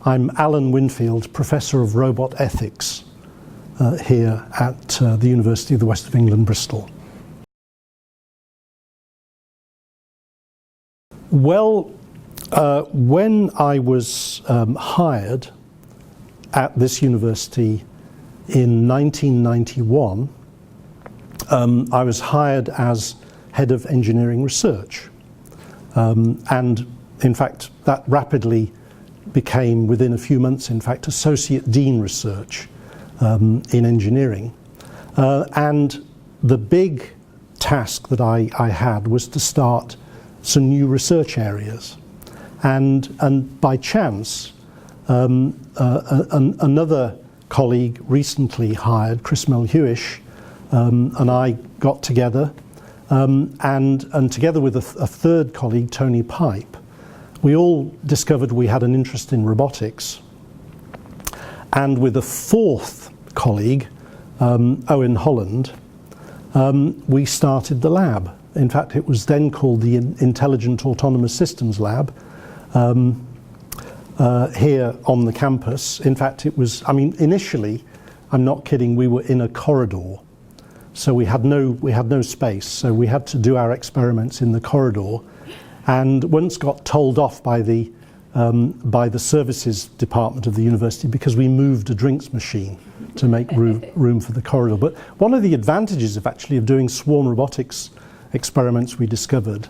I'm Alan Winfield, Professor of Robot Ethics here at the University of the West of England, Bristol. Well, when I was hired at this university in 1991, I was hired as head of engineering research. And in fact, that rapidly became, within a few months, in fact, Associate Dean Research in engineering. And the big task that I had was to start some new research areas. And by chance, another colleague recently hired, Chris Melhuish, and I got together, and together with a third colleague, Tony Pipe, we all discovered we had an interest in robotics. And with a fourth colleague, Owen Holland, we started the lab. In fact, it was then called the Intelligent Autonomous Systems Lab here on the campus. In fact, it was, initially, I'm not kidding, we were in a corridor. So we had no space, so we had to do our experiments in the corridor, and once got told off by the services department of the university because we moved a drinks machine to make room for the corridor. But one of the advantages of doing swarm robotics experiments, we discovered,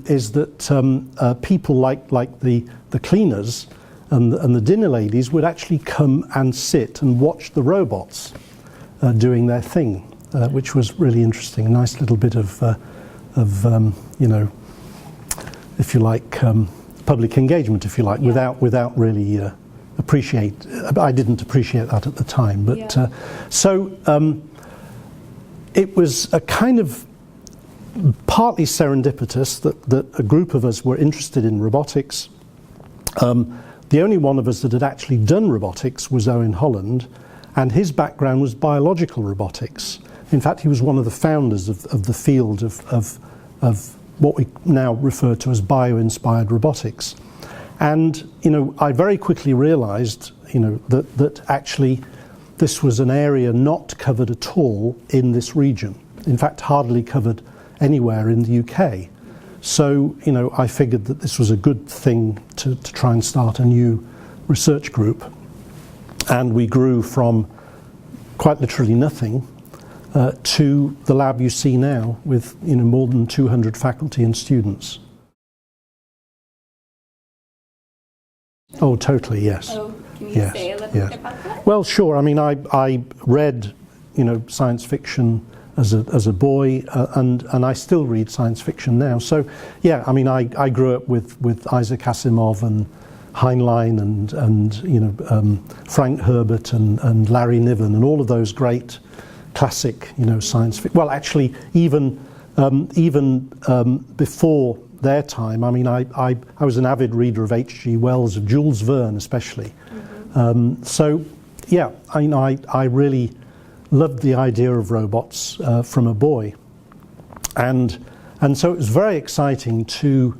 is that people like the cleaners and the dinner ladies would actually come and sit and watch the robots doing their thing, which was really interesting. A nice little bit of if you like, public engagement, if you like, yeah. without really I didn't appreciate that at the time. But it was a kind of partly serendipitous that a group of us were interested in robotics. The only one of us that had actually done robotics was Owen Holland, and his background was biological robotics. In fact, he was one of the founders of the field of what we now refer to as bio-inspired robotics. And, I very quickly realized, that actually this was an area not covered at all in this region. In fact, hardly covered anywhere in the UK. So, I figured that this was a good thing to try and start a new research group. And we grew from quite literally nothing to the lab you see now with more than 200 faculty and students. Oh, totally, yes. Oh, can you say a little bit about that? Well, sure. I read, science fiction as a boy, and I still read science fiction now. So, yeah, I grew up with Isaac Asimov and Heinlein and Frank Herbert and Larry Niven and all of those great classic, science fiction. Well, actually, even before their time, I was an avid reader of H.G. Wells, of Jules Verne especially. Mm-hmm. So, yeah, I really loved the idea of robots from a boy, and so it was very exciting to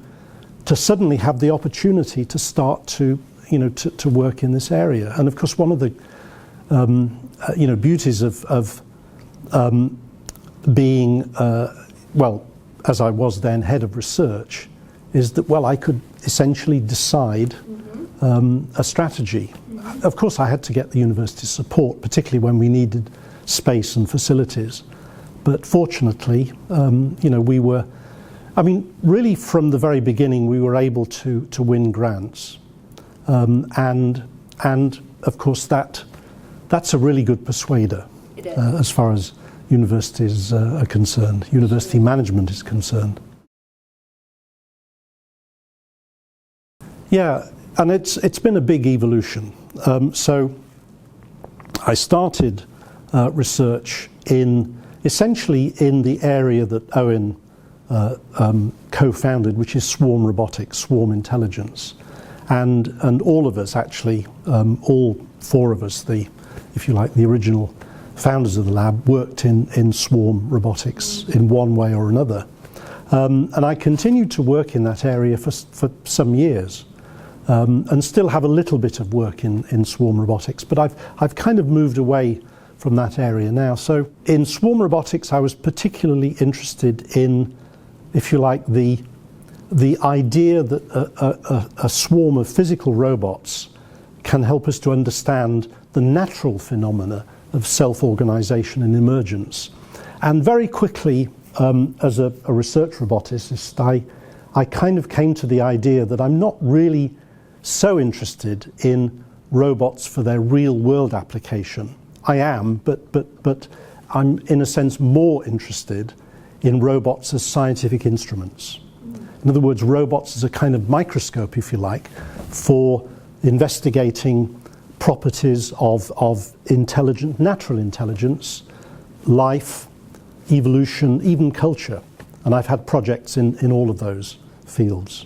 suddenly have the opportunity to start to work in this area. And of course, one of the beauties of being, as I was then head of research, is that, I could essentially decide a strategy. Mm-hmm. Of course, I had to get the university's support, particularly when we needed space and facilities. But fortunately, we were, really from the very beginning, we were able to win grants. And of course, that's a really good persuader as far as universities are concerned, university management is concerned. Yeah, and it's been a big evolution. So I started research essentially in the area that Owen co-founded, which is swarm robotics, swarm intelligence. And all of us actually, all four of us, if you like, the original founders of the lab, worked in swarm robotics in one way or another. And I continued to work in that area for some years. and still have a little bit of work in swarm robotics, but I've kind of moved away from that area now. So in swarm robotics, I was particularly interested in, if you like, the idea that a swarm of physical robots can help us to understand the natural phenomena of self-organization and emergence. And very quickly, as a research roboticist, I kind of came to the idea that I'm not really so interested in robots for their real-world application. I am, but I'm in a sense more interested in robots as scientific instruments. In other words, robots as a kind of microscope, if you like, for investigating properties of intelligent, natural intelligence, life, evolution, even culture. And I've had projects in all of those fields.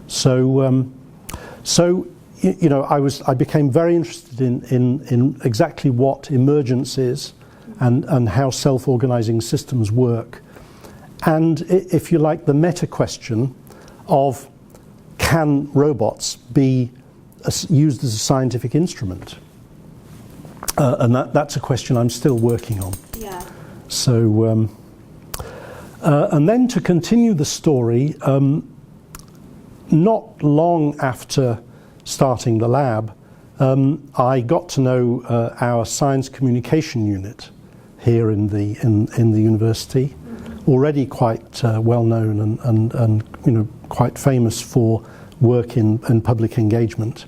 So you know, I became very interested in exactly what emergence is and how self-organizing systems work. And if you like, the meta question of can robots be used as a scientific instrument? And that's a question I'm still working on. Yeah. So, and then to continue the story, not long after starting the lab, I got to know our science communication unit here in the university, already quite well known and you know, quite famous for work in public engagement,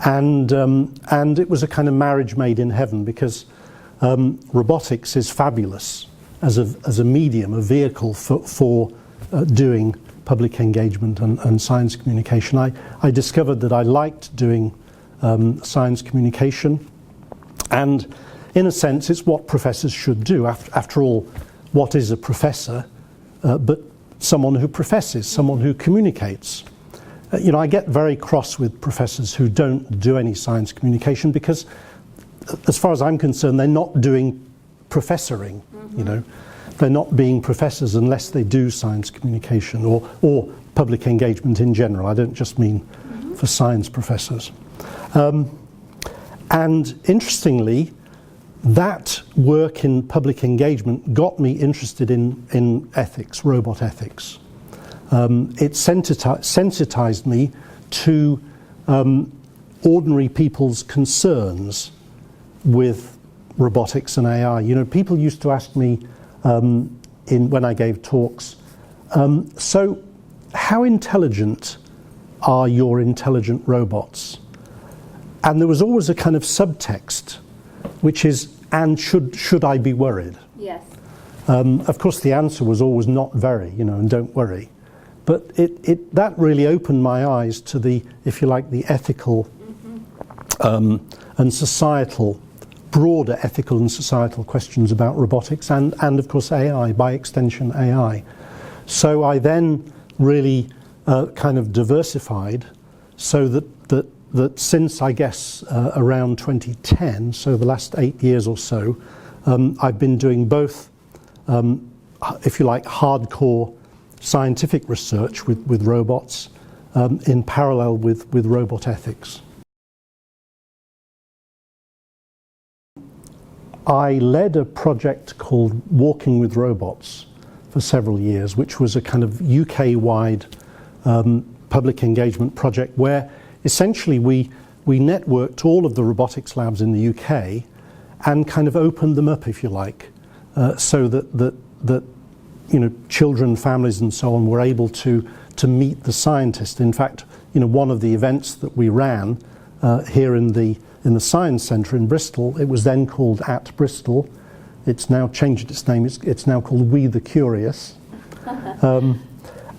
and it was a kind of marriage made in heaven, because robotics is fabulous as a medium, a vehicle for doing public engagement and science communication. I discovered that I liked doing science communication, and in a sense it's what professors should do. After all, what is a professor but someone who professes, someone who communicates? You know, I get very cross with professors who don't do any science communication, because as far as I'm concerned, they're not doing professoring, you know. They're not being professors unless they do science communication or public engagement in general. I don't just mean for science professors. And interestingly, that work in public engagement got me interested in ethics, robot ethics. It sensitized me to ordinary people's concerns with robotics and AI. You know, people used to ask me when I gave talks, so how intelligent are your intelligent robots? And there was always a kind of subtext, which is, and should I be worried? Yes. Of course, the answer was always not very, you know, and don't worry. But that really opened my eyes to the, if you like, the ethical and societal, broader ethical and societal questions about robotics and of course AI, by extension AI. So I then really kind of diversified, so that since I guess around 2010, so the last 8 years or so, I've been doing both, if you like, hardcore scientific research with robots in parallel with robot ethics. I led a project called Walking with Robots for several years, which was a kind of UK-wide public engagement project where essentially we networked all of the robotics labs in the UK and kind of opened them up, if you like, so that you know, children, families and so on were able to meet the scientist. In fact, you know, one of the events that we ran here in the Science Centre in Bristol, it was then called At Bristol. It's now changed its name. It's now called We the Curious.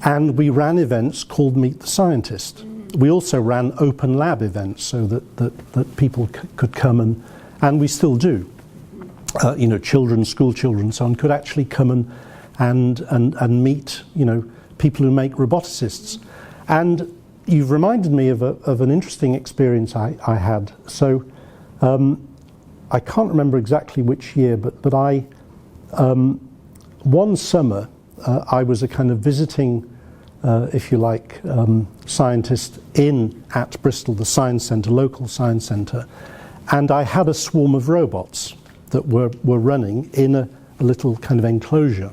And we ran events called Meet the Scientist. We also ran open lab events so that people could come and we still do. You know, children, school children and so on could actually come and meet, you know, people who make roboticists. And you've reminded me of an interesting experience I had. So I can't remember exactly which year, but one summer I was a kind of visiting if you like, scientist at Bristol, the science centre, local science centre, and I had a swarm of robots that were running in a little kind of enclosure.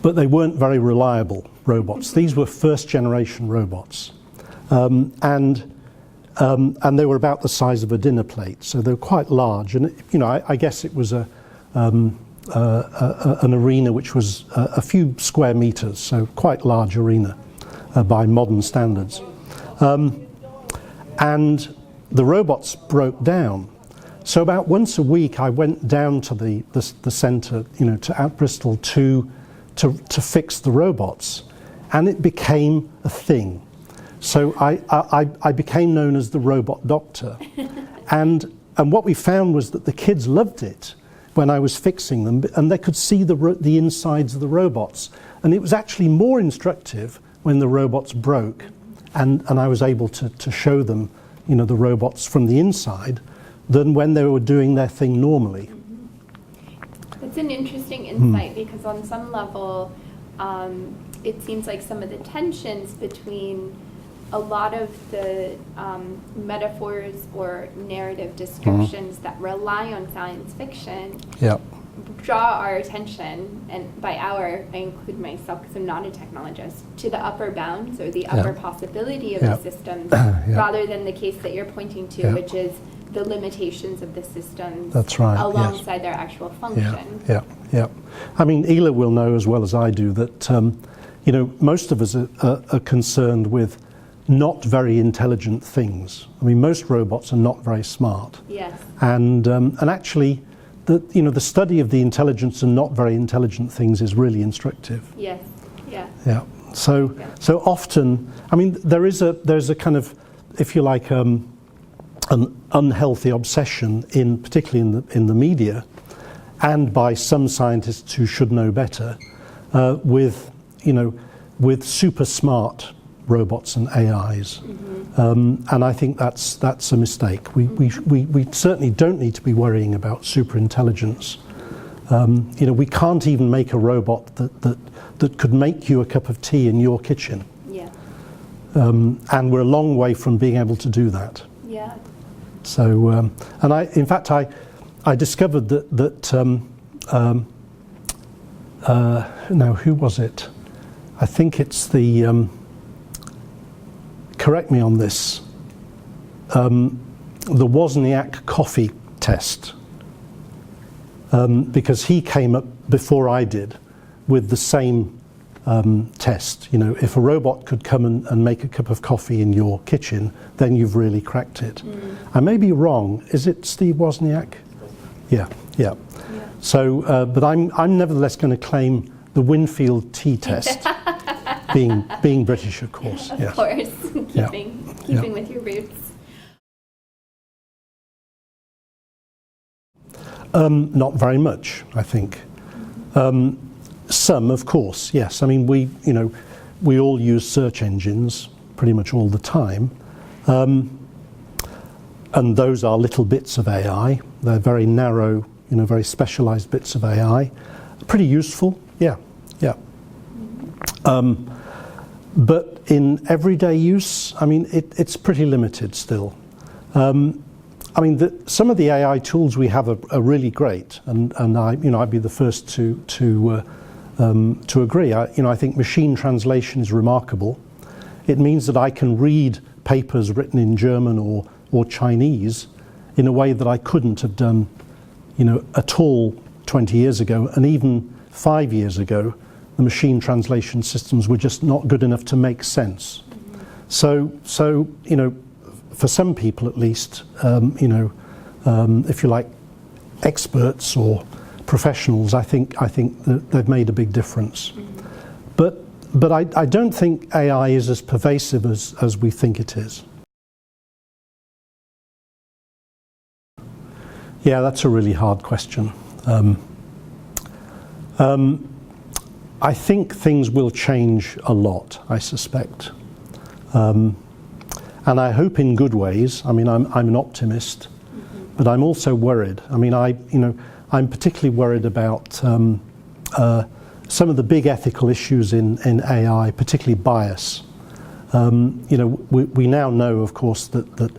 But they weren't very reliable robots. These were first generation robots. And they were about the size of a dinner plate, so they were quite large. And I guess it was an arena which was a few square meters, so quite large arena by modern standards. And the robots broke down. So about once a week, I went down to the centre, at Bristol to fix the robots, and it became a thing. So I became known as the robot doctor, and what we found was that the kids loved it when I was fixing them, and they could see the insides of the robots, and it was actually more instructive when the robots broke, and I was able to show them, the robots from the inside, than when they were doing their thing normally. It's an interesting insight because on some level, it seems like some of the tensions between a lot of the metaphors or narrative descriptions that rely on science fiction draw our attention, and by our, I include myself because I'm not a technologist, to the upper bounds or the upper possibility of the systems, rather than the case that you're pointing to, which is the limitations of the systems. That's right, alongside their actual function. Yeah. I mean, Ela will know as well as I do that most of us are concerned with not very intelligent things. I mean, most robots are not very smart. Yes. And actually, the study of the intelligence and not very intelligent things is really instructive. Yes. Yeah. So often, I mean, there's a kind of, if you like, an unhealthy obsession particularly in the media, and by some scientists who should know better, with super smart robots and AIs, and I think that's a mistake. We certainly don't need to be worrying about super intelligence. We can't even make a robot that could make you a cup of tea in your kitchen. Yeah. And we're a long way from being able to do that. Yeah. So, and I discovered that now who was it? I think it's the. Correct me on this. The Wozniak coffee test, because he came up before I did with the same test. If a robot could come and make a cup of coffee in your kitchen, then you've really cracked it. I may be wrong. Is it Steve Wozniak? Yeah. So, but I'm nevertheless going to claim the Winfield tea test, being British, of course. Of course, keeping with your roots. Not very much, I think. Some, of course, yes. I mean, we all use search engines pretty much all the time, and those are little bits of AI. They're very narrow, very specialized bits of AI. Pretty useful, yeah. But in everyday use, I mean, it's pretty limited still. I mean, some of the AI tools we have are really great, and I'd be the first to agree. I think machine translation is remarkable. It means that I can read papers written in German or Chinese in a way that I couldn't have done, at all 20 years ago, and even 5 years ago. The machine translation systems were just not good enough to make sense. So for some people at least, if you like, experts or professionals, I think that they've made a big difference. But I don't think AI is as pervasive as we think it is. Yeah, that's a really hard question. I think things will change a lot, I suspect. And I hope in good ways. I mean, I'm an optimist, but I'm also worried. I mean, I'm particularly worried about some of the big ethical issues in AI, particularly bias. We now know, of course, that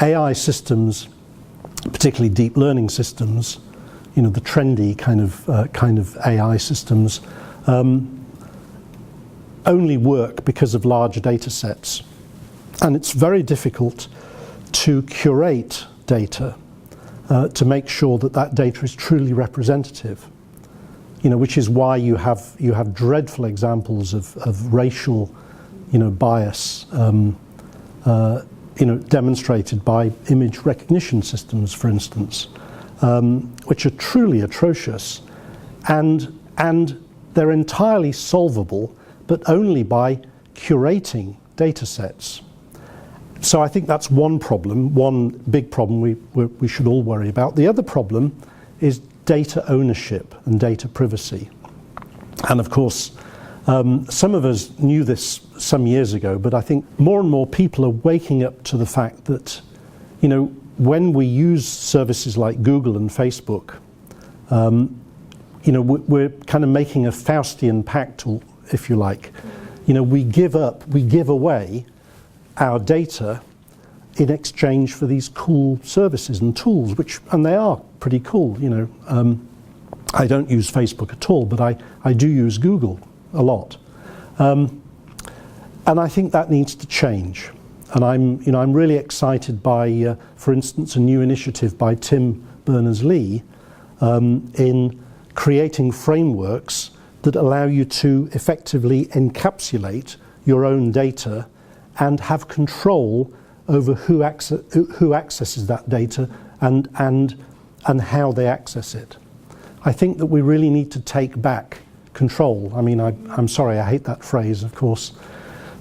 AI systems, particularly deep learning systems, the trendy kind of AI systems, only work because of large data sets. And it's very difficult to curate data to make sure that data is truly representative. Which is why you have dreadful examples of racial, bias, demonstrated by image recognition systems, for instance, which are truly atrocious, and they're entirely solvable, but only by curating data sets. So I think that's one problem, one big problem we should all worry about. The other problem is data ownership and data privacy. And of course, some of us knew this some years ago, but I think more and more people are waking up to the fact that, when we use services like Google and Facebook, we're kind of making a Faustian pact, if you like. We give away our data in exchange for these cool services and tools, and they are pretty cool. I don't use Facebook at all, but I do use Google a lot, and I think that needs to change. And I'm really excited by, for instance, a new initiative by Tim Berners-Lee in creating frameworks that allow you to effectively encapsulate your own data and have control over who accesses that data and how they access it. I think that we really need to take back control. I mean, I'm sorry, I hate that phrase, of course,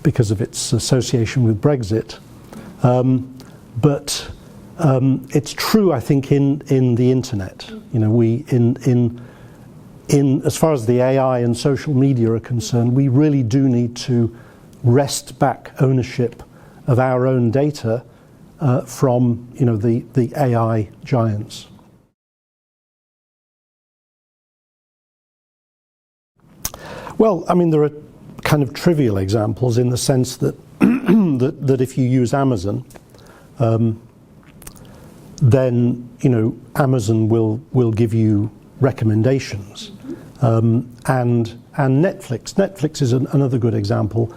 because of its association with Brexit. But it's true, I think, in the internet. As far as the AI and social media are concerned, we really do need to wrest back ownership of our own data from the AI giants. Well, I mean, there are kind of trivial examples in the sense that that if you use Amazon, then Amazon will give you recommendations, and Netflix. Netflix is another good example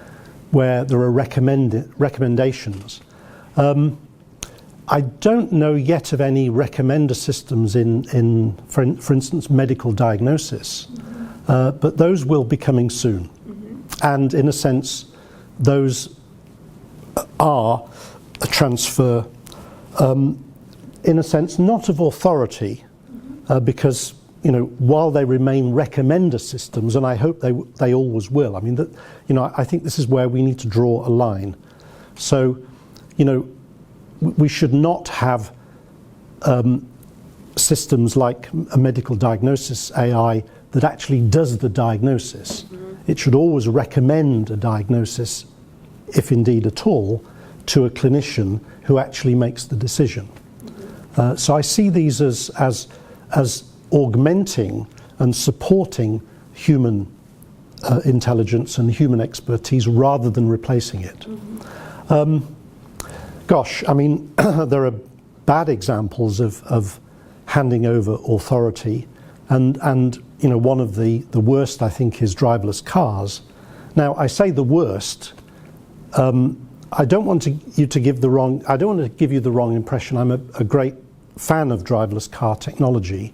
where there are recommendations. I don't know yet of any recommender systems in for instance, medical diagnosis, but those will be coming soon. And in a sense, those are a transfer, in a sense, not of authority, because while they remain recommender systems, and I hope they always will. I mean, I think this is where we need to draw a line. So, we should not have systems like a medical diagnosis AI that actually does the diagnosis. It should always recommend a diagnosis, if indeed at all, to a clinician who actually makes the decision. So I see these as augmenting and supporting human intelligence and human expertise rather than replacing it. Gosh, I mean, there are bad examples of handing over authority, and one of the worst, I think, is driverless cars. Now, I say the worst. I don't want you to give the wrong impression. I'm a great fan of driverless car technology.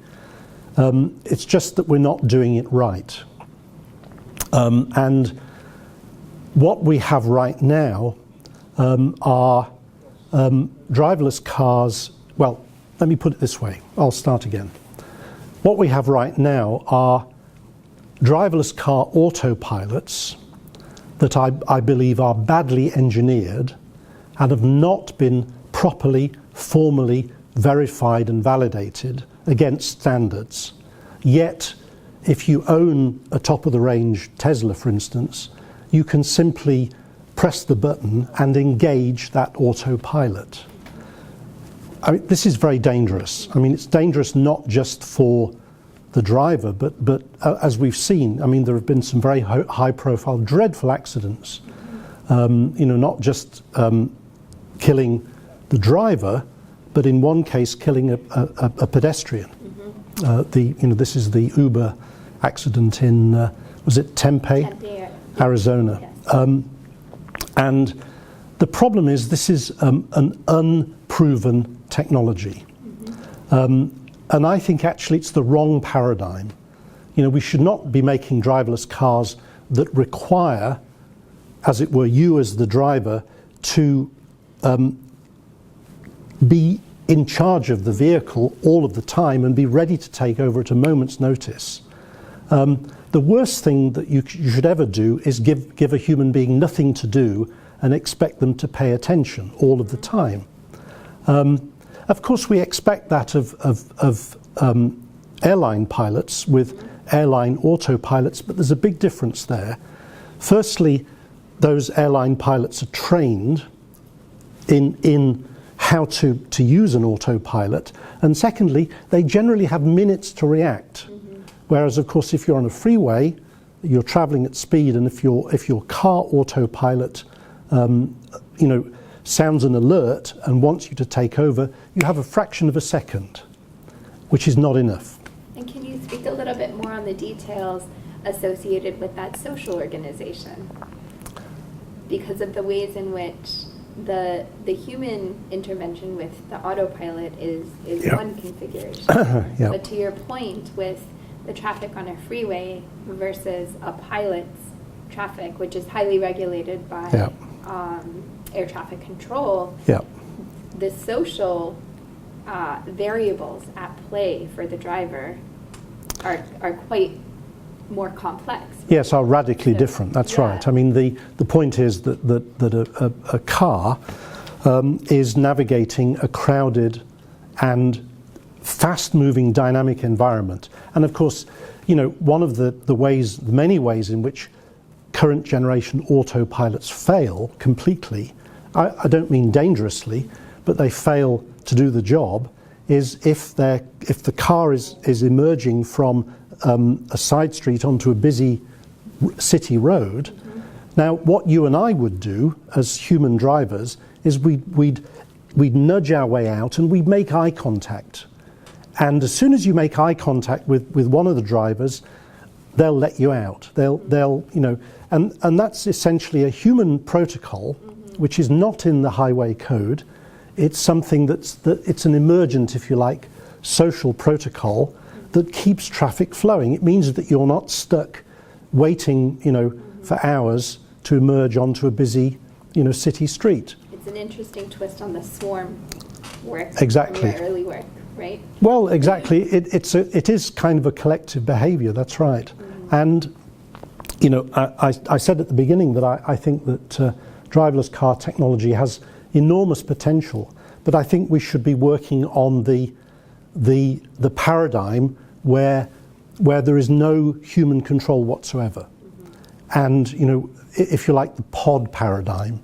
It's just that we're not doing it right. And what we have right now are driverless cars. Well, let me put it this way. I'll start again. What we have right now are driverless car autopilots that I believe are badly engineered and have not been properly, formally verified and validated against standards. Yet, if you own a top-of-the-range Tesla, for instance, you can simply press the button and engage that autopilot. I mean, this is very dangerous. I mean, it's dangerous not just for the driver, but as we've seen, I mean, there have been some very high-profile, dreadful accidents. Not just killing the driver, but in one case killing a pedestrian. This is the Uber accident in was it Tempe, Arizona. Yes. And the problem is this is an unproven technology. And I think actually it's the wrong paradigm. We should not be making driverless cars that require, as it were, you as the driver to be in charge of the vehicle all of the time and be ready to take over at a moment's notice. The worst thing that you should ever do is give a human being nothing to do and expect them to pay attention all of the time. Of course, we expect that of airline pilots with airline autopilots, but there's a big difference there. Firstly, those airline pilots are trained in how to use an autopilot, and secondly, they generally have minutes to react. Whereas, of course, if you're on a freeway, you're traveling at speed, and if your car autopilot, sounds an alert and wants you to take over, you have a fraction of a second, which is not enough. And can you speak a little bit more on the details associated with that social organization? Because of the ways in which the human intervention with the autopilot is one configuration. But to your point, with the traffic on a freeway versus a pilot's traffic, which is highly regulated by air traffic control, the social variables at play for the driver are quite more complex. Yes, are radically different. That's right. I mean, the point is that a car is navigating a crowded and fast-moving, dynamic environment. And of course, one of the many ways in which current generation autopilots fail completely, I don't mean dangerously, but they fail to do the job, is if the car is emerging from a side street onto a busy city road. Now, what you and I would do as human drivers is we'd nudge our way out and we'd make eye contact. And as soon as you make eye contact with one of the drivers, they'll let you out. And that's essentially a human protocol, which is not in the highway code. It's something it's an emergent, if you like, social protocol that keeps traffic flowing. It means that you're not stuck waiting, for hours to emerge onto a busy, city street. It's an interesting twist on the swarm work. Exactly. From your early work, right? Well, exactly. It is kind of a collective behaviour. That's right. And I said at the beginning that I think that driverless car technology has enormous potential, but I think we should be working on the paradigm where there is no human control whatsoever. And if you like, the pod paradigm,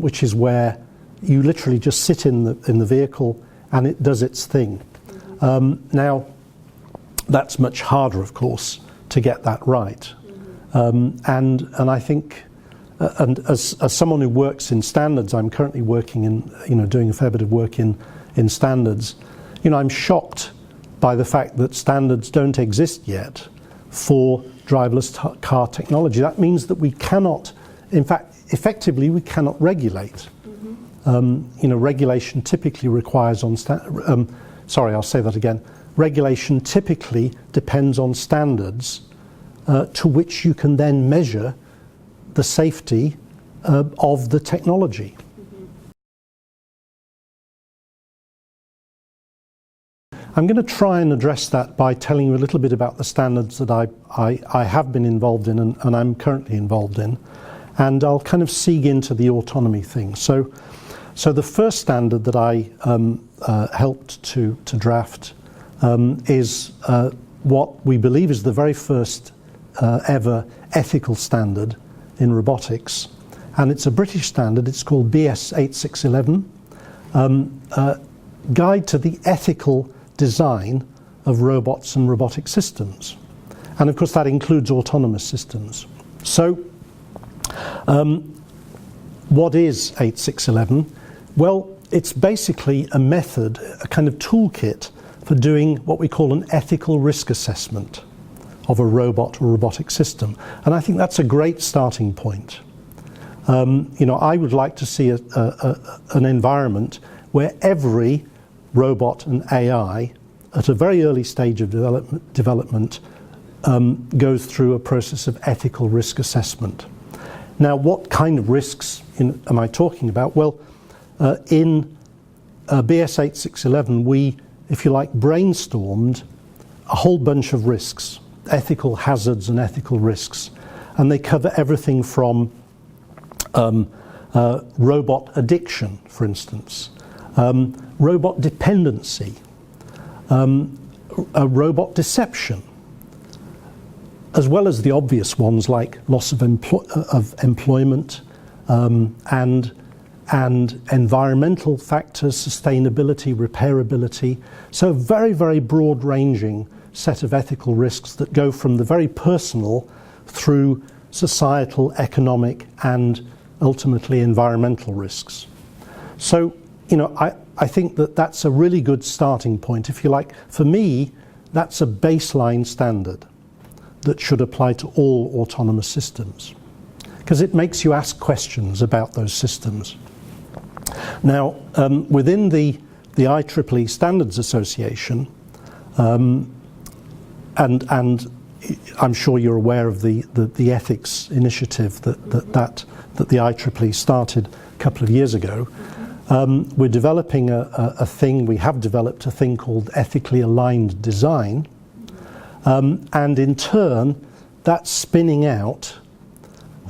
which is where you literally just sit in the vehicle and it does its thing. Now, that's much harder, of course, to get that right. And I think, and as someone who works in standards, I'm currently working in, doing a fair bit of work in standards. I'm shocked by the fact that standards don't exist yet for driverless car technology. That means that we cannot, in fact, effectively, we cannot regulate. Regulation typically requires I'll say that again. Regulation typically depends on standards to which you can then measure the safety of the technology. I'm going to try and address that by telling you a little bit about the standards that I have been involved in and I'm currently involved in, and I'll kind of seek into the autonomy thing. So the first standard that I helped to draft is what we believe is the very first ever ethical standard in robotics, and it's a British standard. It's called BS 8611, Guide to the Ethical Design of robots and robotic systems. And of course that includes autonomous systems. So what is 8611? Well, it's basically a method, a kind of toolkit for doing what we call an ethical risk assessment of a robot or robotic system. And I think that's a great starting point. I would like to see an environment where every robot and AI at a very early stage of development goes through a process of ethical risk assessment. Now, what kind of risks am I talking about? Well, in BS 8611, we, if you like, brainstormed a whole bunch of risks, ethical hazards and ethical risks. And they cover everything from robot addiction, for instance, robot dependency, robot deception, as well as the obvious ones like loss of employment and environmental factors, sustainability, repairability. So a very, very broad-ranging set of ethical risks that go from the very personal through societal, economic, and ultimately environmental risks. So, I think that that's a really good starting point. If you like, for me, that's a baseline standard that should apply to all autonomous systems, because it makes you ask questions about those systems. Now, within the IEEE Standards Association, and I'm sure you're aware of the ethics initiative that the IEEE started a couple of years ago. We're developing we have developed a thing called ethically aligned design, and in turn that's spinning out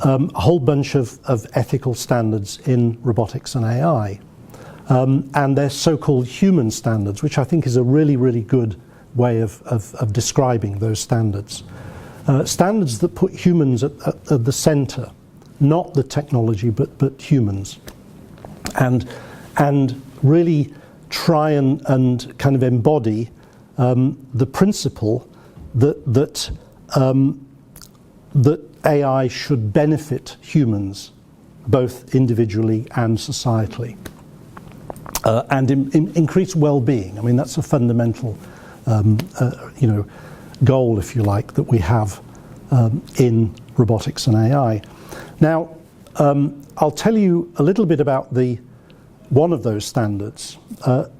a whole bunch of ethical standards in robotics and AI, and they're so-called human standards, which I think is a really, really good way of describing those standards. Standards that put humans at the center, not the technology, but humans, and really try and kind of embody the principle that AI should benefit humans, both individually and societally, and increase well-being. I mean, that's a fundamental goal, if you like, that we have in robotics and AI. Now, I'll tell you a little bit about one of those standards,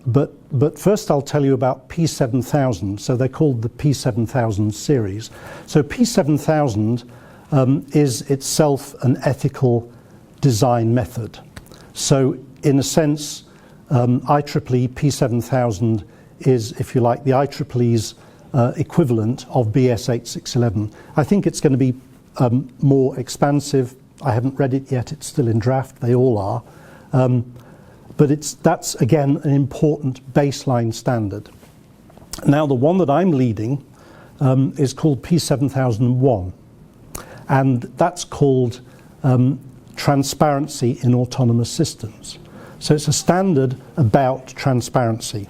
but first I'll tell you about P7000. So they're called the P7000 series. So P7000 is itself an ethical design method. So in a sense, IEEE P7000 is, if you like, the IEEE's equivalent of BS 8611. I think it's going to be more expansive. I haven't read it yet. It's still in draft. They all are. But that's, again, an important baseline standard. Now, the one that I'm leading is called P7001. And that's called transparency in autonomous systems. So it's a standard about transparency.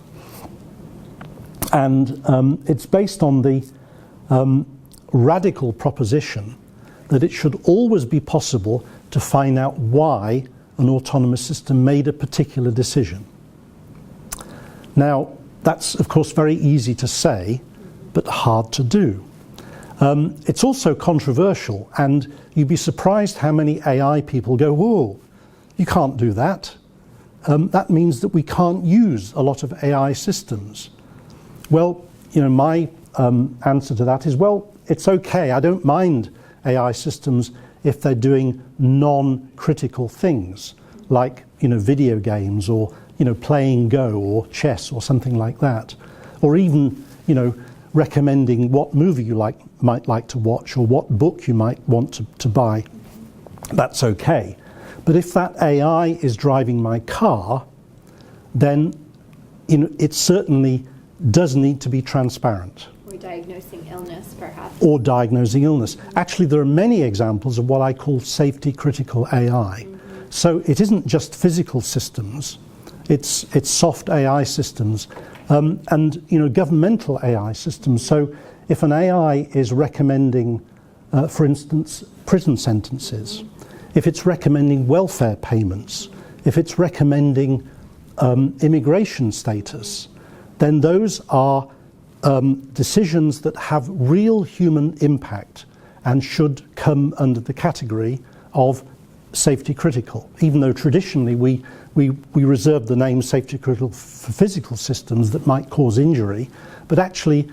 And it's based on the radical proposition that it should always be possible to find out why an autonomous system made a particular decision. Now, that's of course very easy to say, but hard to do. It's also controversial, and you'd be surprised how many AI people go, whoa, you can't do that. That means that we can't use a lot of AI systems. Well, my answer to that is, well, it's okay. I don't mind AI systems if they're doing non-critical things, like video games, or playing Go or chess or something like that, or even recommending what movie you might like to watch or what book you might want to buy. That's okay. But if that AI is driving my car, then it certainly does need to be transparent. Or diagnosing illness, perhaps. Or diagnosing illness. Actually, there are many examples of what I call safety-critical AI. Mm-hmm. So it isn't just physical systems, it's soft AI systems And governmental AI systems. So if an AI is recommending, for instance, prison sentences, if it's recommending welfare payments, if it's recommending immigration status, then those are decisions that have real human impact and should come under the category of safety critical, even though traditionally we reserve the name safety critical for physical systems that might cause injury, but actually,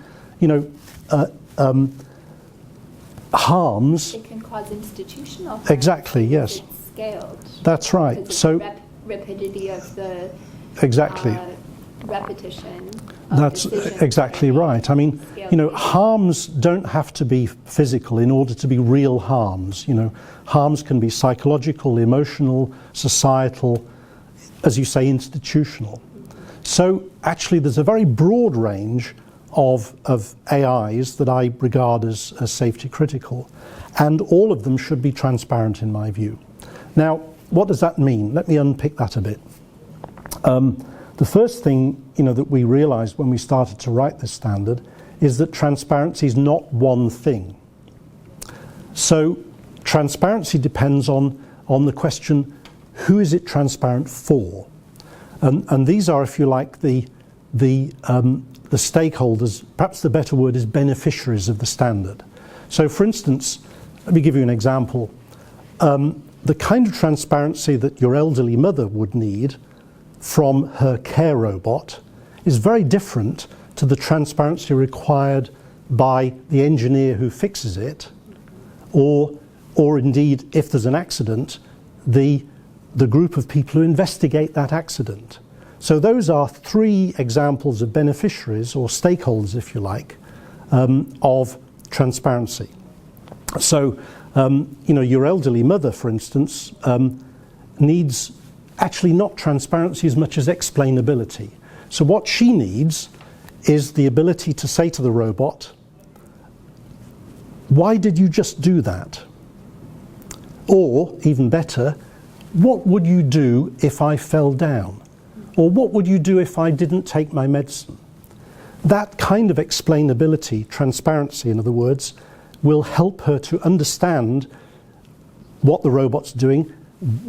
harms. It can cause institutional harm. Exactly, yes. It's scaled. That's right. Because So of the rapidity of the exactly. Repetition. Of That's decisions exactly that are right. I mean, scaled. harms don't have to be physical in order to be real harms. Harms can be psychological, emotional, societal, as you say, institutional. So actually there's a very broad range of AIs that I regard as safety critical, and all of them should be transparent in my view. Now, what does that mean? Let me unpick that a bit. The first thing that we realized when we started to write this standard is that transparency is not one thing. So transparency depends on the question, who is it transparent for? And these are, if you like, the stakeholders, perhaps the better word is beneficiaries of the standard. So for instance, let me give you an example. The kind of transparency that your elderly mother would need from her care robot is very different to the transparency required by the engineer who fixes it, or indeed, if there's an accident, the group of people who investigate that accident. So those are three examples of beneficiaries, or stakeholders, if you like, of transparency. So, your elderly mother, for instance, needs actually not transparency as much as explainability. So what she needs is the ability to say to the robot, why did you just do that? Or, even better, what would you do if I fell down? Or what would you do if I didn't take my medicine? That kind of explainability, transparency in other words, will help her to understand what the robot's doing,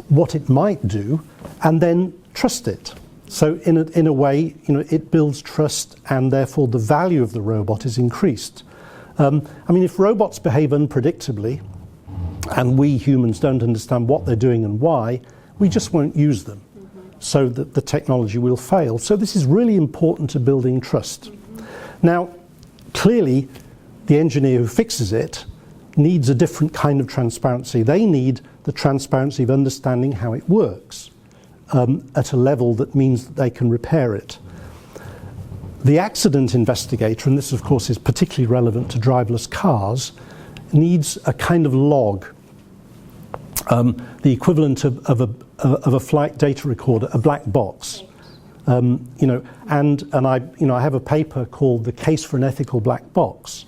what it might do, and then trust it. So in a way, it builds trust, and therefore the value of the robot is increased. If robots behave unpredictably, and we humans don't understand what they're doing and why, we just won't use them. So that the technology will fail. So this is really important to building trust. Now, clearly, the engineer who fixes it needs a different kind of transparency. They need the transparency of understanding how it works at a level that means that they can repair it. The accident investigator, and this of course is particularly relevant to driverless cars, needs a kind of log, the equivalent of a flight data recorder, a black box. And I have a paper called "The Case for an Ethical Black Box,"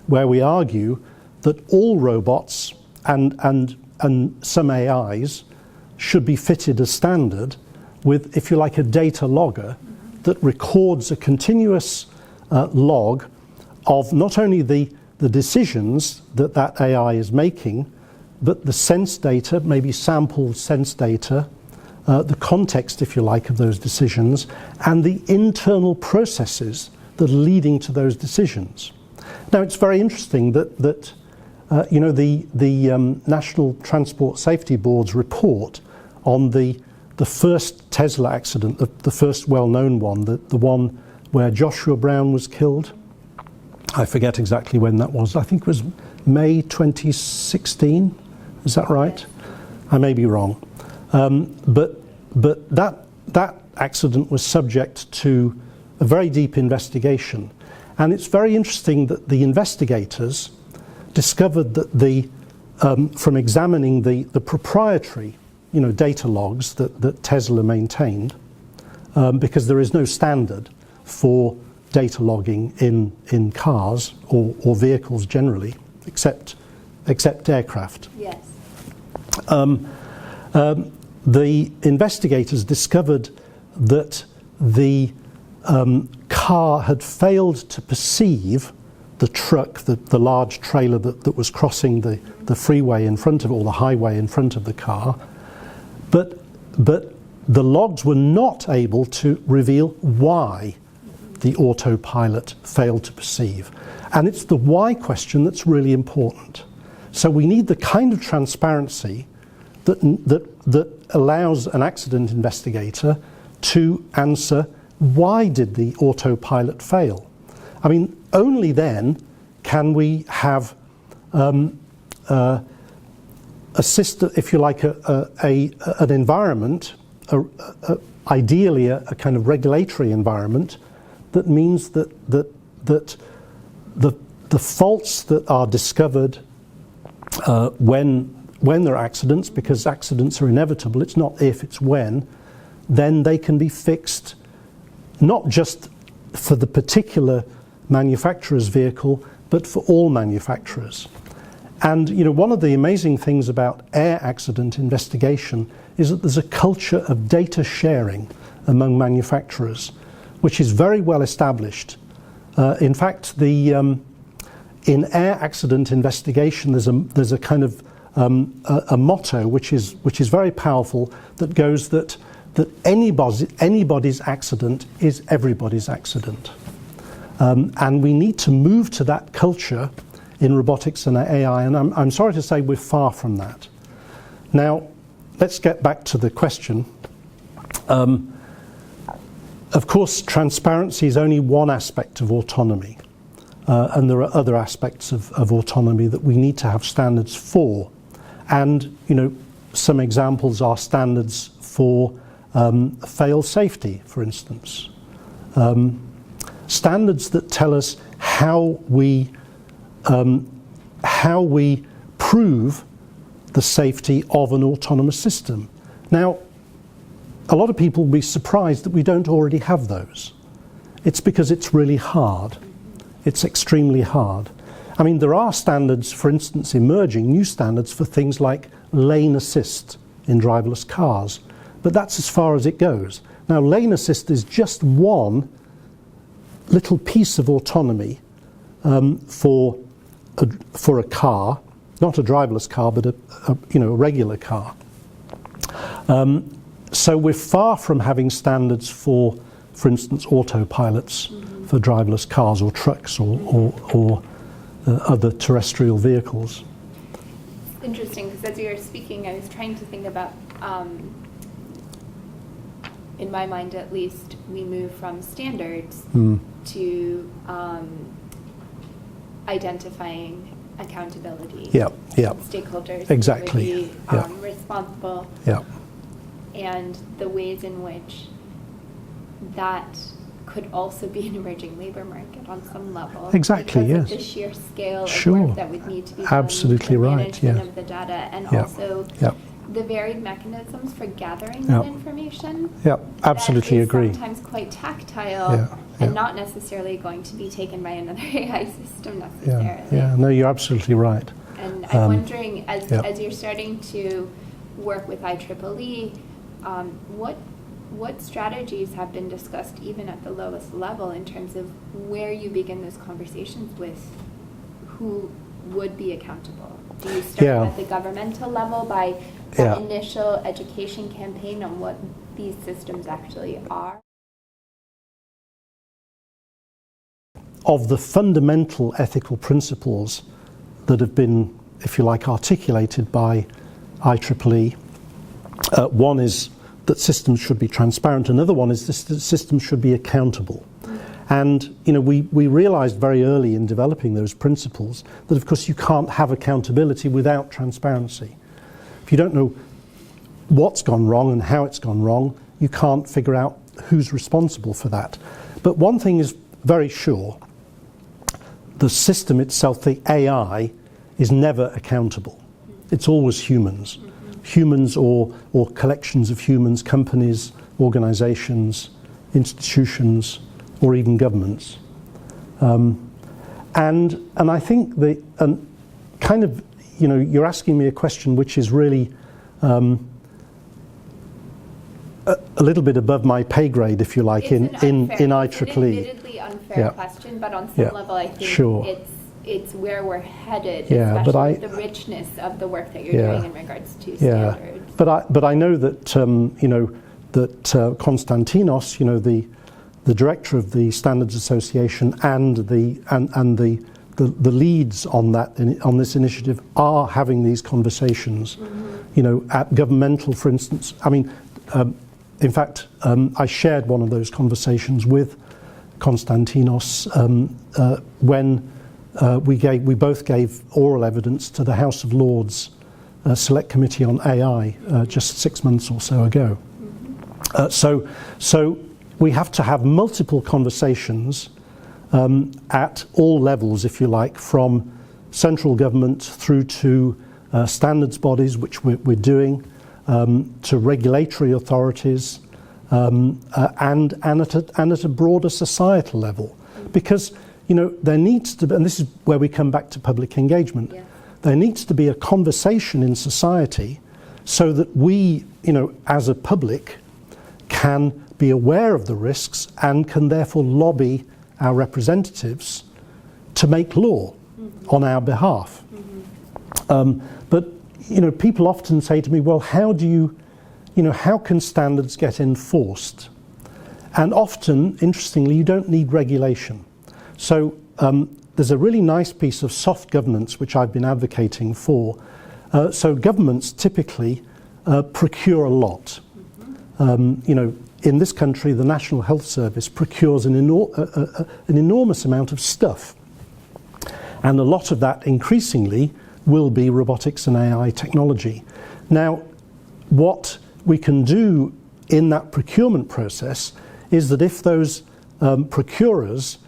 where we argue that all robots and some AIs should be fitted as standard with, if you like, a data logger that records a continuous log of not only the decisions that AI is making, but the sense data, maybe sampled sense data, the context, if you like, of those decisions, and the internal processes that are leading to those decisions. Now, it's very interesting that the National Transport Safety Board's report on the first Tesla accident, the first well-known one, the one where Joshua Brown was killed. I forget exactly when that was. I think it was May 2016. Is that right? I may be wrong. But that accident was subject to a very deep investigation. And it's very interesting that the investigators discovered that from examining the proprietary data logs that Tesla maintained, because there is no standard for data logging in cars or vehicles generally, except aircraft. Yes. The investigators discovered that the car had failed to perceive the truck, the large trailer that was crossing the freeway in front of it, or the highway in front of the car, but the logs were not able to reveal why the autopilot failed to perceive. And it's the why question that's really important. So we need the kind of transparency that allows an accident investigator to answer, why did the autopilot fail? I mean, only then can we have a system, if you like, an environment, ideally a kind of regulatory environment, that means that the faults that are discovered when there are accidents, because accidents are inevitable, it's not if, it's when, then they can be fixed, not just for the particular manufacturer's vehicle, but for all manufacturers. And one of the amazing things about air accident investigation is that there's a culture of data sharing among manufacturers, which is very well established. In fact, in air accident investigation, there's a kind of a motto which is very powerful, that goes that anybody's accident is everybody's accident. And we need to move to that culture in robotics and AI, and I'm sorry to say we're far from that. Now, let's get back to the question. Of course, transparency is only one aspect of autonomy, and there are other aspects of autonomy that we need to have standards for. And some examples are standards for fail safety, for instance. Standards that tell us how we prove the safety of an autonomous system. Now, a lot of people will be surprised that we don't already have those. It's because it's really hard. It's extremely hard. I mean, there are standards, for instance, emerging new standards for things like lane assist in driverless cars, but that's as far as it goes. Now, lane assist is just one little piece of autonomy for a car, not a driverless car, but a regular car. So we're far from having standards for instance, autopilots for driverless cars or trucks or other terrestrial vehicles. Interesting, because as you were speaking, I was trying to think about, in my mind at least, we move from standards to identifying accountability. Stakeholders exactly. Would be responsible. And the ways in which that could also be an emerging labor market on some level. Exactly, because yes. of the sheer scale Sure. of work that would need to be done. Absolutely the right, management yes. of the data, and also the varied mechanisms for gathering that information. Absolutely that agree. Is sometimes quite tactile and not necessarily going to be taken by another AI system necessarily. No, you're absolutely right. And I'm wondering, as you're starting to work with IEEE, what strategies have been discussed even at the lowest level in terms of where you begin those conversations with who would be accountable? Do you start at the governmental level by that initial education campaign on what these systems actually are? Of the fundamental ethical principles that have been, if you like, articulated by IEEE, one is that systems should be transparent. Another one is that systems should be accountable. And we realized very early in developing those principles that, of course, you can't have accountability without transparency. If you don't know what's gone wrong and how it's gone wrong, you can't figure out who's responsible for that. But one thing is very sure: the system itself, the AI, is never accountable. It's always humans. Humans or collections of humans, companies, organizations, institutions, or even governments. And I think kind of, you're asking me a question which is really a little bit above my pay grade, if you like, in IEEE. Admittedly fair question, but on some level, I think it's where we're headed, especially the richness of the work that you're doing in regards to standards. But I know that that Konstantinos, the director of the Standards Association and the leads on this initiative are having these conversations. At governmental, for instance. I mean, in fact, I shared one of those conversations with Konstantinos when we both gave oral evidence to the House of Lords Select Committee on AI just 6 months or so ago. So we have to have multiple conversations at all levels, if you like, from central government through to standards bodies, which we're doing, to regulatory authorities, and at a broader societal level. Because, there needs to be, and this is where we come back to public engagement, there needs to be a conversation in society so that we, as a public, can be aware of the risks and can therefore lobby our representatives to make law on our behalf. But people often say to me, well, how can standards get enforced? And often, interestingly, you don't need regulation. So there's a really nice piece of soft governance which I've been advocating for. So governments typically procure a lot. In this country, the National Health Service procures an enormous amount of stuff. And a lot of that, increasingly, will be robotics and AI technology. Now, what we can do in that procurement process is that if those procurers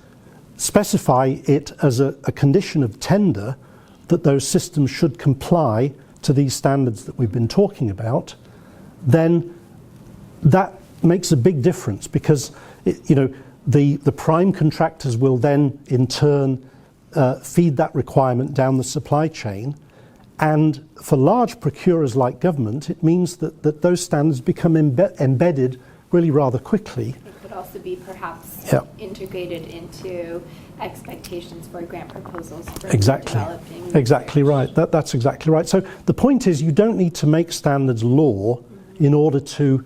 specify it as a condition of tender that those systems should comply to these standards that we've been talking about, then that makes a big difference, because the prime contractors will then in turn feed that requirement down the supply chain, and for large procurers like government, it means that those standards become embedded really rather quickly. It could also be perhaps integrated into expectations for grant proposals for developing. Exactly right. That's exactly right. So the point is, you don't need to make standards law in order to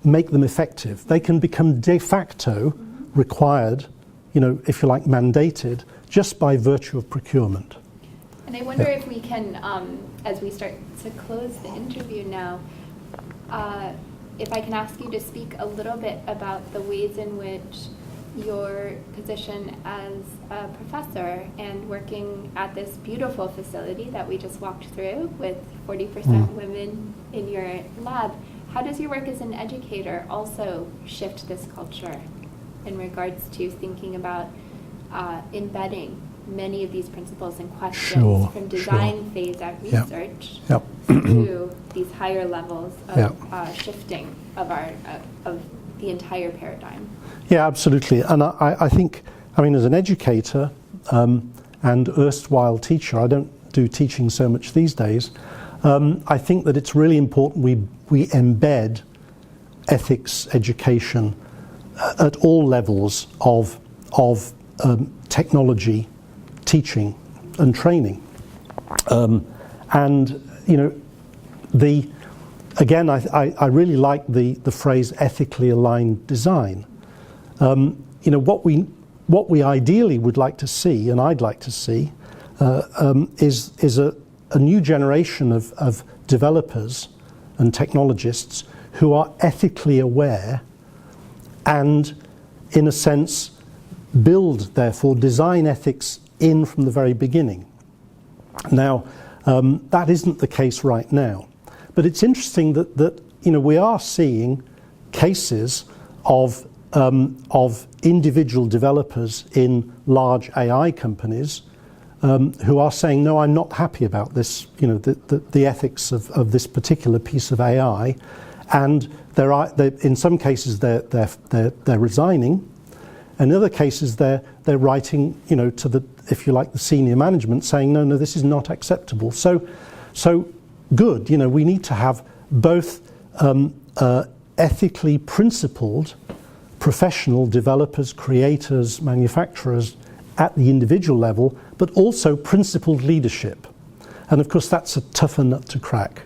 make them effective. They can become de facto required, if you like, mandated, just by virtue of procurement. And I wonder if we can, as we start to close the interview now, if I can ask you to speak a little bit about the ways in which your position as a professor and working at this beautiful facility that we just walked through with 40% women in your lab, how does your work as an educator also shift this culture in regards to thinking about embedding many of these principles and questions from design phase at research to these higher levels of shifting of the entire paradigm? Yeah, absolutely. And I think, as an educator and erstwhile teacher, I don't do teaching so much these days, I think that it's really important we embed ethics education at all levels of technology teaching and training. I really like the phrase ethically aligned design. What we ideally would like to see, and I'd like to see, is a new generation of developers and technologists who are ethically aware and, in a sense, build, therefore, design ethics in from the very beginning. Now, that isn't the case right now. But it's interesting that we are seeing cases of individual developers in large AI companies who are saying, no, I'm not happy about this, the ethics of this particular piece of AI, and in some cases they're resigning, and in other cases they're writing, to the, if you like, the senior management, saying, no, this is not acceptable. So good, we need to have both ethically principled professional developers, creators, manufacturers at the individual level, but also principled leadership. And of course, that's a tougher nut to crack.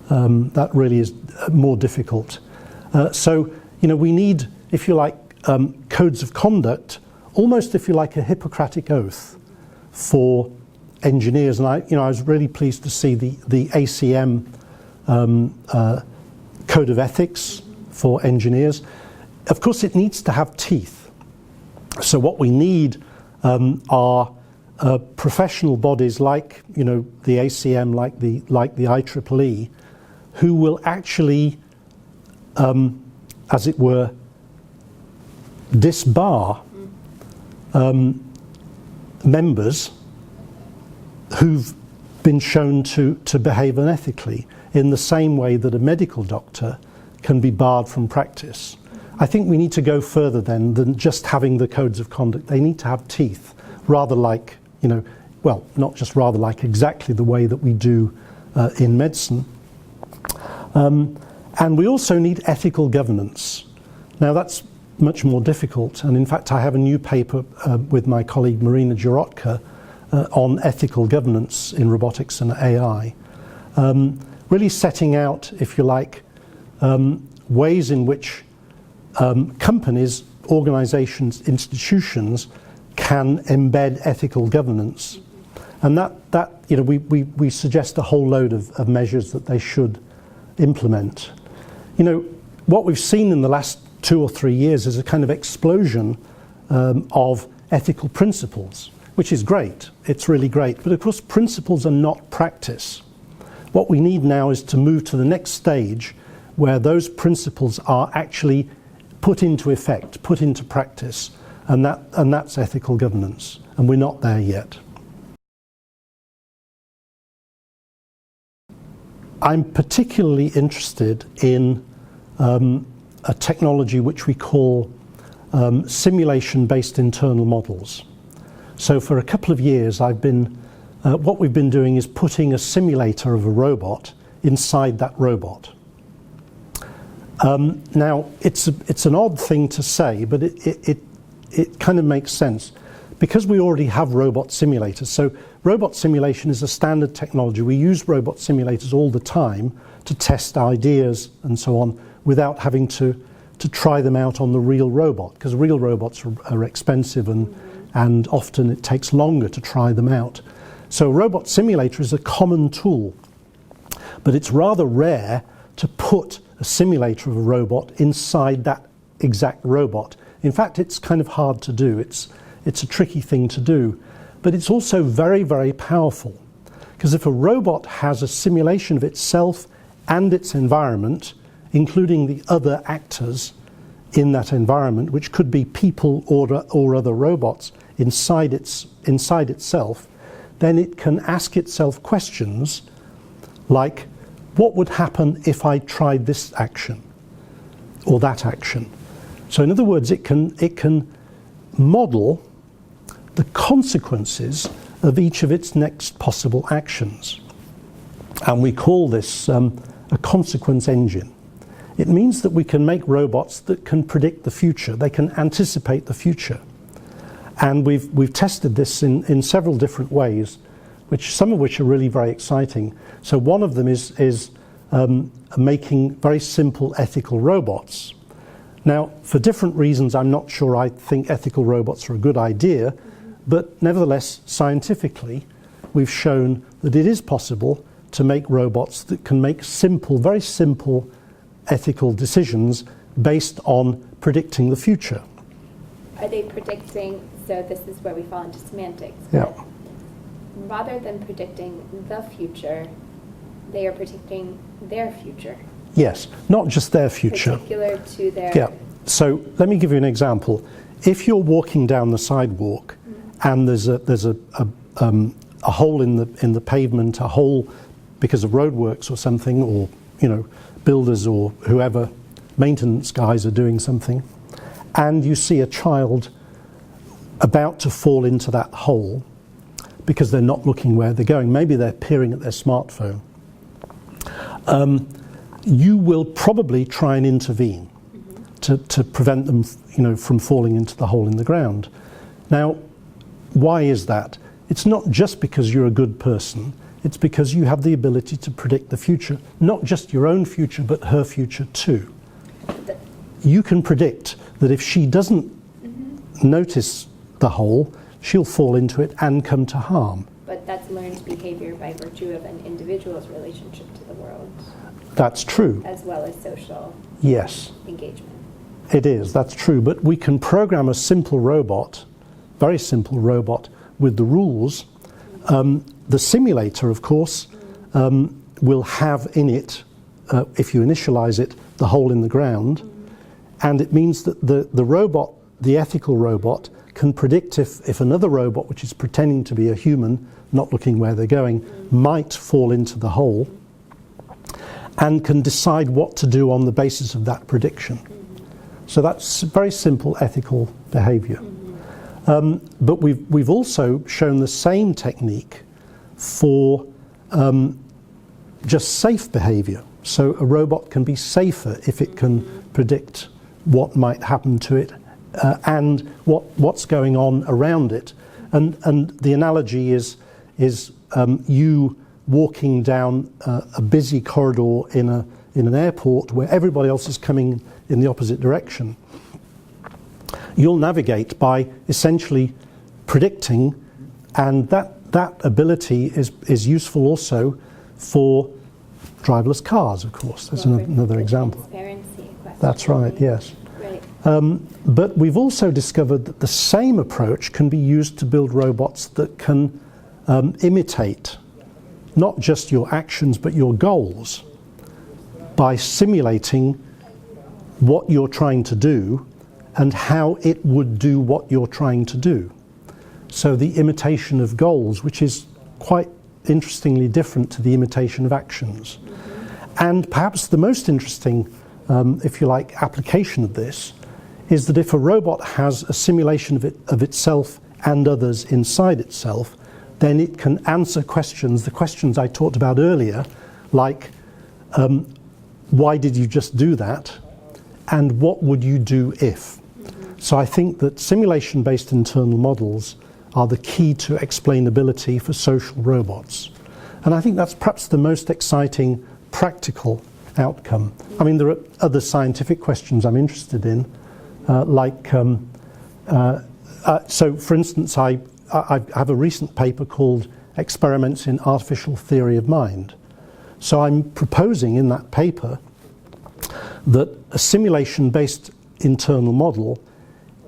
That really is more difficult. So, we need, if you like, codes of conduct, almost, if you like, a Hippocratic oath for engineers. And I was really pleased to see the ACM code of ethics for engineers. Of course, it needs to have teeth. So what we need are professional bodies like, the ACM, like the IEEE, who will actually, as it were, disbar members who've been shown to behave unethically in the same way that a medical doctor can be barred from practice. I think we need to go further then than just having the codes of conduct. They need to have teeth, rather like, well, not just rather like, exactly the way that we do in medicine. And we also need ethical governance. Now that's much more difficult, and in fact I have a new paper with my colleague Marina Jurotka on ethical governance in robotics and AI, really setting out, if you like, ways in which companies, organizations, institutions can embed ethical governance. And that we suggest a whole load of measures that they should implement. What we've seen in the last 2 or 3 years is a kind of explosion of ethical principles, which is great. It's really great. But of course, principles are not practice. What we need now is to move to the next stage where those principles are actually put into effect, put into practice, and that's ethical governance. And we're not there yet. I'm particularly interested in a technology which we call simulation-based internal models. So for a couple of years, what we've been doing is putting a simulator of a robot inside that robot. Now, it's an odd thing to say, but it kind of makes sense. Because we already have robot simulators, so robot simulation is a standard technology. We use robot simulators all the time to test ideas and so on without having to try them out on the real robot, because real robots are expensive and often it takes longer to try them out. So a robot simulator is a common tool, but it's rather rare to put a simulator of a robot inside that exact robot. In fact, it's kind of hard to do. It's a tricky thing to do, but it's also very, very powerful, because if a robot has a simulation of itself and its environment, including the other actors in that environment, which could be people or other robots inside itself, then it can ask itself questions like, what would happen if I tried this action or that action? So in other words, it can model the consequences of each of its next possible actions. And we call this a consequence engine. It means that we can make robots that can predict the future. They can anticipate the future. And we've tested this in several different ways, some of which are really very exciting. So one of them is making very simple ethical robots. Now, for different reasons, I'm not sure I think ethical robots are a good idea, but nevertheless, scientifically, we've shown that it is possible to make robots that can make simple, very simple ethical decisions based on predicting the future. Are they predicting, so this is where we fall into semantics, yeah. Rather than predicting the future, they are predicting their future? Yes, not just their future. Particular to their... Yeah, so let me give you an example. If you're walking down the sidewalk and there's a hole in the pavement, a hole because of roadworks or something, or builders or whoever, maintenance guys are doing something, and you see a child about to fall into that hole because they're not looking where they're going, maybe they're peering at their smartphone, you will probably try and intervene to prevent them, from falling into the hole in the ground. Now, why is that? It's not just because you're a good person. It's because you have the ability to predict the future, not just your own future, but her future too. You can predict that if she doesn't notice the hole, she'll fall into it and come to harm. But that's learned behavior by virtue of an individual's relationship to the world. That's true. As well as social engagement. It is, that's true. But we can program a simple robot, very simple robot, with the rules. The simulator, of course, will have in it, if you initialize it, the hole in the ground. And it means that the robot, the ethical robot, can predict if another robot, which is pretending to be a human, not looking where they're going, might fall into the hole, and can decide what to do on the basis of that prediction. So that's very simple ethical behavior. But we've also shown the same technique for just safe behavior. So a robot can be safer if it can predict what might happen to it and what's going on around it. And the analogy is you walking down a busy corridor in an airport where everybody else is coming in the opposite direction. You'll navigate by essentially predicting, and that ability is useful also for driverless cars, of course. There's another example. Transparency question. That's right, yes. Right. But we've also discovered that the same approach can be used to build robots that can imitate not just your actions but your goals by simulating what you're trying to do and how it would do what you're trying to do. So the imitation of goals, which is quite interestingly different to the imitation of actions. And perhaps the most interesting, if you like, application of this is that if a robot has a simulation of itself and others inside itself, then it can answer questions, the questions I talked about earlier, like why did you just do that? And what would you do if? So I think that simulation-based internal models are the key to explainability for social robots. And I think that's perhaps the most exciting practical outcome. I mean, there are other scientific questions I'm interested in, so for instance, I have a recent paper called Experiments in Artificial Theory of Mind. So I'm proposing in that paper that a simulation-based internal model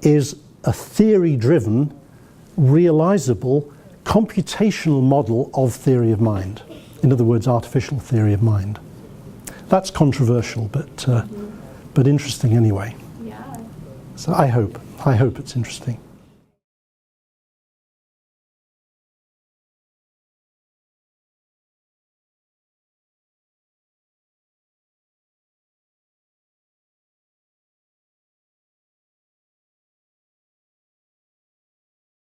is a theory-driven, realizable, computational model of theory of mind. In other words, artificial theory of mind. That's controversial, but interesting anyway. Yeah. So I hope it's interesting.